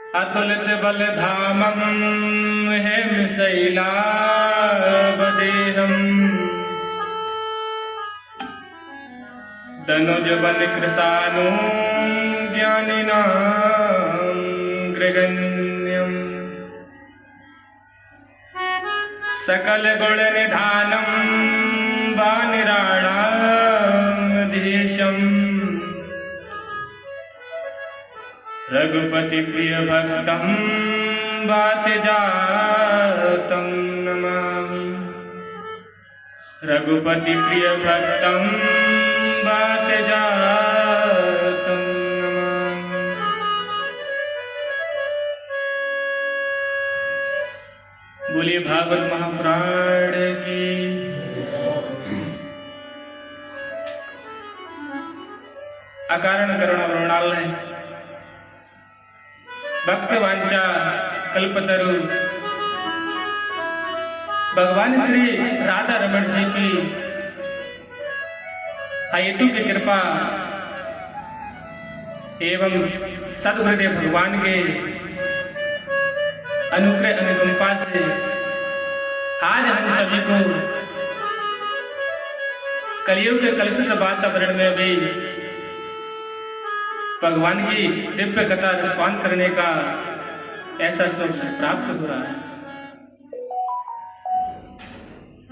अतुलित बल धामं हेमशैलावदेहम् दनुज बल कृशानु ज्ञानिनां गृगण्यम् सकल गुण निधानं वानिराणामधीशम् रघुपति प्रिय भक्तं वातजातं नमामि। रघुपति प्रिय भक्तं वातजातं नमामि। बोलिए भागवत महापुराण की। अकारण करुणा वरुणालय भक्त वांछा कल्पतरु भगवान श्री राधा रमण जी की हेतु की कृपा एवं सद्गुरुदेव भगवान के अनुग्रह अनुकंपा से आज हम सभी को कलियुग के कलुषित वातावरण में भी भगवान की दिव्य कथा रसपान करने का ऐसा अवसर प्राप्त हो रहा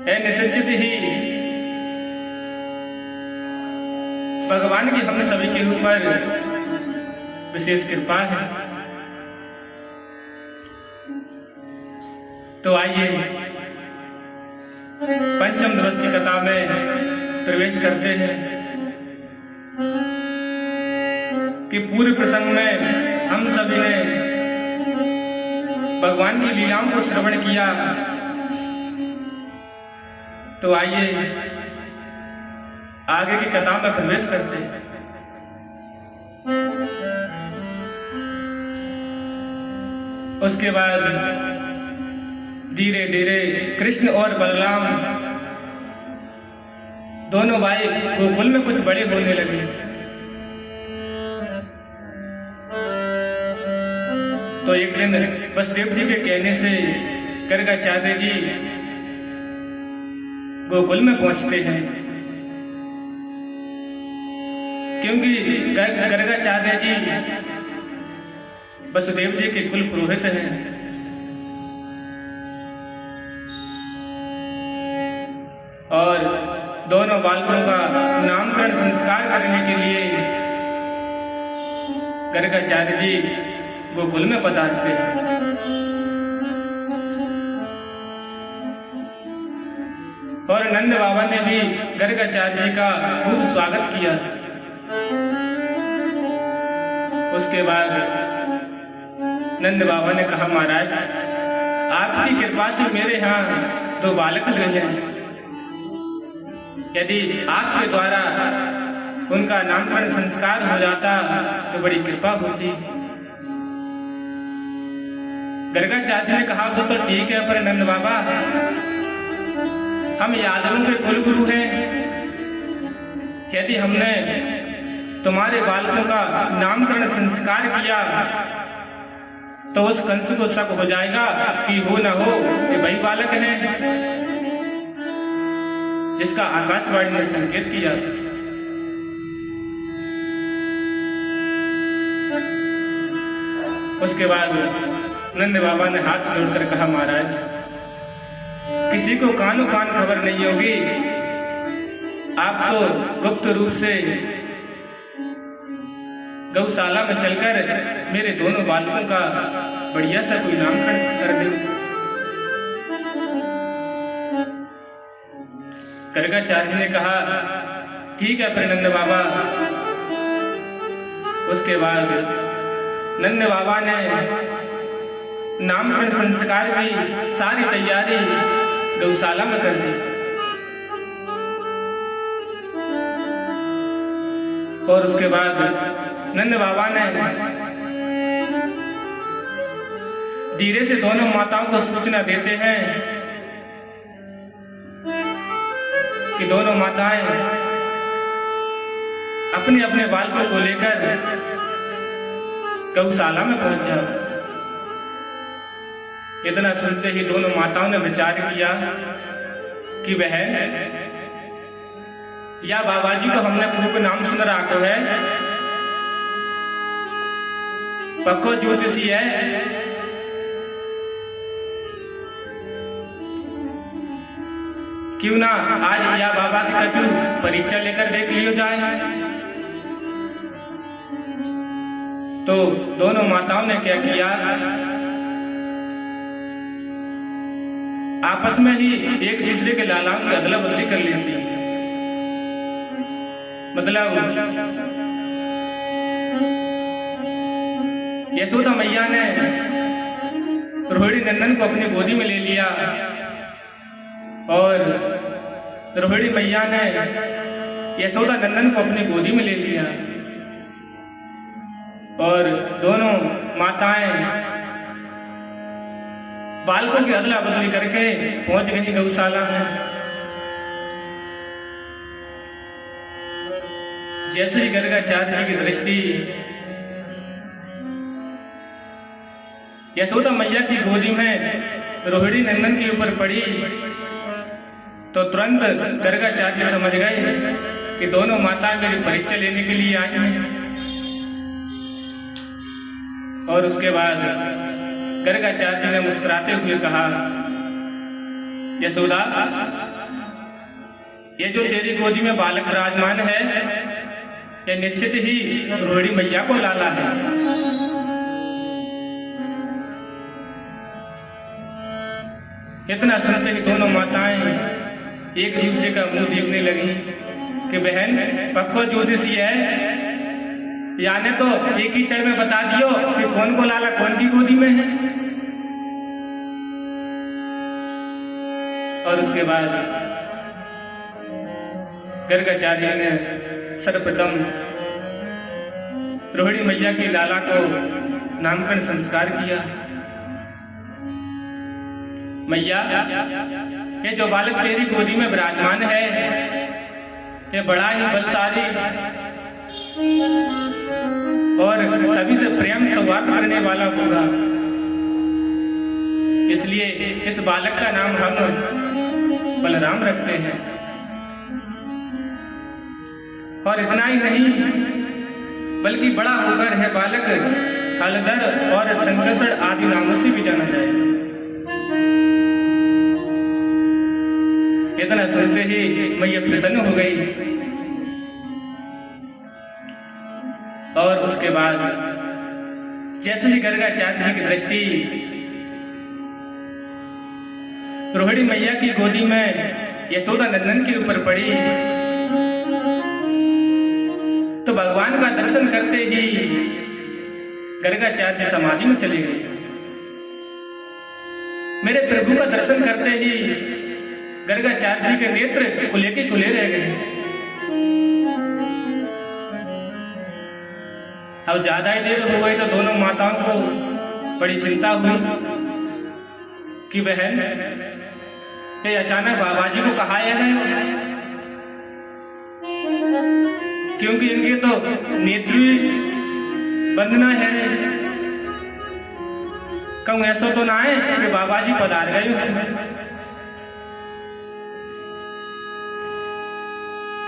है। निश्चित ही भगवान की हम सभी के ऊपर विशेष कृपा है। तो आइए पंचम दिवस की कथा में प्रवेश करते हैं कि पूर्व प्रसंग में हम सभी ने भगवान की लीलाओं को श्रवण किया। तो आइए आगे की कथा में प्रवेश करते हैं। उसके बाद धीरे धीरे कृष्ण और बलराम दोनों भाई गोकुल में कुछ बड़े होने लगे। तो एक दिन वसुदेव जी के कहने से गर्गाचार्य जी गोकुल में पहुंचते हैं, क्योंकि गर्गाचार्य जी वसुदेव जी के कुल पुरोहित हैं। और दोनों बालकों का नामकरण संस्कार करने के लिए गर्गाचार्य जी गोकुल में पधारते हैं। और नंद बाबा ने भी गर्गाचार्य जी का खूब स्वागत किया। उसके बाद नंद बाबा ने कहा, महाराज आपकी कृपा से मेरे यहाँ दो बालक हुए हैं। यदि आपके द्वारा उनका नामकरण संस्कार हो जाता तो बड़ी कृपा होती। गर्गाचार्य ने कहा, तो ठीक है, पर नंद बाबा हम यादवों के कुल गुरु हैं। यदि हमने तुम्हारे बालकों का नामकरण संस्कार किया तो उस कंस को शक हो जाएगा कि हो न हो ये वही बालक हैं जिसका आकाशवाणी ने संकेत किया। उसके बाद नंद बाबा ने हाथ जोड़कर कहा, महाराज किसी को कानो कान खबर नहीं होगी। आप तो गुप्त रूप से गौशाला में चलकर मेरे दोनों बालकों का बढ़िया सा कोई नामकरण कर दो। गर्गाचार्य ने कहा, ठीक है पर नंद बाबा। उसके बाद नंद बाबा ने नामकरण संस्कार की सारी तैयारी गौशाला में कर दी। और उसके बाद नंद बाबा ने धीरे से दोनों माताओं को सूचना देते हैं कि दोनों माताएं अपने अपने बालकों को लेकर गौशाला में पहुंच जाओ। इतना सुनते ही दोनों माताओं ने विचार किया कि बहन, या बाबा जी को हमने पूर्व नाम सुन रखा है, पक्को ज्योतिषी है, क्यों ना आज या बाबा की कछु परीक्षा लेकर देख लियो जाए। तो दोनों माताओं ने क्या किया, आपस में ही एक दूसरे के लालाओं की अदला बदली कर लेती। मतलब यशोदा मैया ने रोहिणी नंदन को अपनी गोदी में ले लिया और रोहिणी मैया ने यशोदा नंदन को अपनी गोदी में ले लिया और दोनों माताएं बालकों की अदला बदली करके पहुंच गई गौशाला में। जैसे ही गर्गाचार्य जी की दृष्टि यशोदा मैया की गोदी में रोहिणी नंदन के ऊपर पड़ी तो तुरंत गर्गाचार्य समझ गए कि दोनों माताएं मेरी परीक्षा लेने के लिए आई हैं। और उसके बाद गर्गाचार्य जी ने मुस्कुराते हुए कहा, यशोदा, ये जो तेरी गोदी में बालक विराजमान है, यह निश्चित ही रोहिणी मैया को लाला है। इतना सुनते ही दोनों माताएं एक दूसरे का मुंह देखने लगी कि बहन, पक्को ज्योतिषी है, याने तो एक ही चढ़ में बता दियो कि कौन को लाला कौन की गोदी में है। और उसके बाद गर्गाचार्य ने सर्वप्रथम रोहिणी मैया की लाला को नामकरण संस्कार किया। मैया, ये जो बालक तेरी गोदी में विराजमान है, ये बड़ा ही बलशाली और सभी से प्रेम सौहार्द करने वाला होगा, इसलिए इस बालक का नाम हम बलराम रखते हैं। और इतना ही नहीं, बल्कि बड़ा होकर है बालक हलधर और संकर्षण आदि नामों से भी जाना जाएगा। इतना सुनते ही मैया प्रसन्न हो गई। और उसके बाद जैसे ही गर्गाचार्य जी की दृष्टि रोहिणी मैया की गोदी में यशोदा नंदन के ऊपर पड़ी तो भगवान का दर्शन करते ही गर्गाचार्य समाधि में चले गए। मेरे प्रभु का दर्शन करते ही गर्गाचार्य जी के नेत्र खुले के खुले रह गए। अब ज्यादा ही देर हो गई तो दोनों माताओं को बड़ी चिंता हुई कि बहन, ये अचानक बाबा जी को कहा है, क्योंकि इनके तो नेत्र बंधना है। कहूं ऐसा तो ना है कि बाबा जी पधार गए।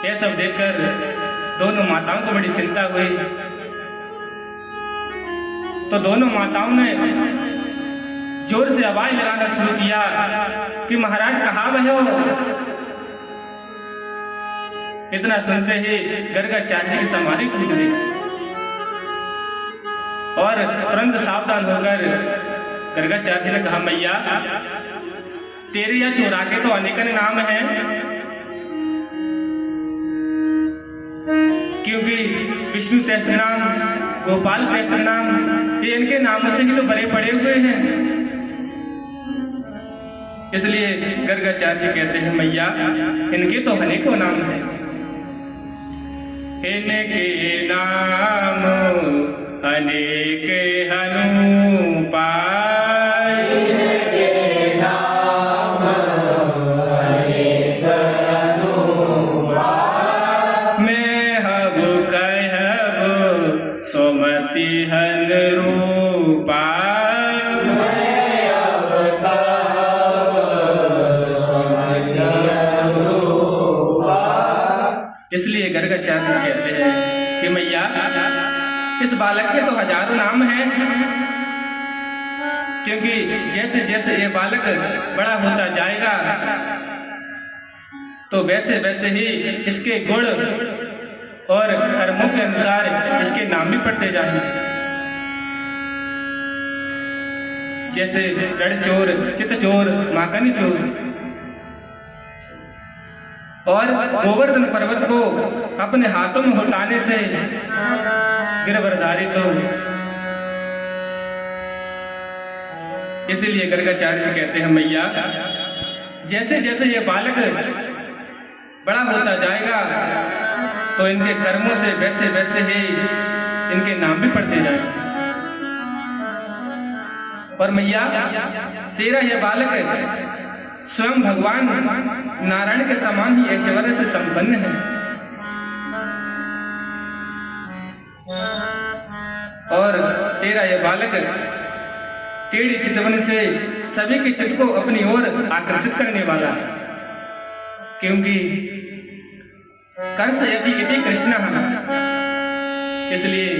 यह सब देखकर दोनों माताओं को बड़ी चिंता हुई। तो दोनों माताओं ने जोर से आवाज लगाना शुरू किया कि महाराज कहाँ बहे हो। इतना सुनते ही गर्गाचार्य की समाधि टूट गई और तुरंत सावधान होकर गर्गाचार्य ने कहा, मैया, तेरे या चोरा के तो अनेक नाम हैं, क्योंकि विष्णु सहस्त्र नाम, गोपाल सहस्त्र नाम, ये इनके नामों से ही तो भरे पड़े हुए हैं। इसलिए गर्गाचार्य जी कहते हैं, मैया, इनके तो अनेकों नाम हैं। इनके नाम अनेक हनु पाय, इनके नाम अनेक हनु पाय, मैं हब कहब सोमति हन रूपा, मैं हब इस बालक के तो हजारों नाम हैं, क्योंकि जैसे जैसे ये बालक बड़ा होता जाएगा तो वैसे वैसे ही इसके गुण और कर्मों के अनुसार इसके नाम भी पड़ते जाएंगे। जैसे जड़ चोर, चित चोर, माकन चोर। और गोवर्धन पर्वत को अपने हाथों में उठाने से गिरवरधारी तो इसीलिए गर्गाचार्य जी कहते हैं मैया, जैसे जैसे ये बालक बड़ा होता जाएगा तो इनके कर्मों से वैसे वैसे ही इनके नाम भी पड़ते जाएंगे। और मैया तेरा यह बालक स्वयं भगवान नारायण के समान ही ऐश्वर्य से संपन्न है, और तेरा यह बालक टेढ़ी चितवन से सभी के चित्त को अपनी ओर आकर्षित करने वाला है, क्योंकि कर्ष यदि इति कृष्ण, इसलिए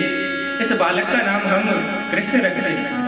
इस बालक का नाम हम कृष्ण रखते हैं।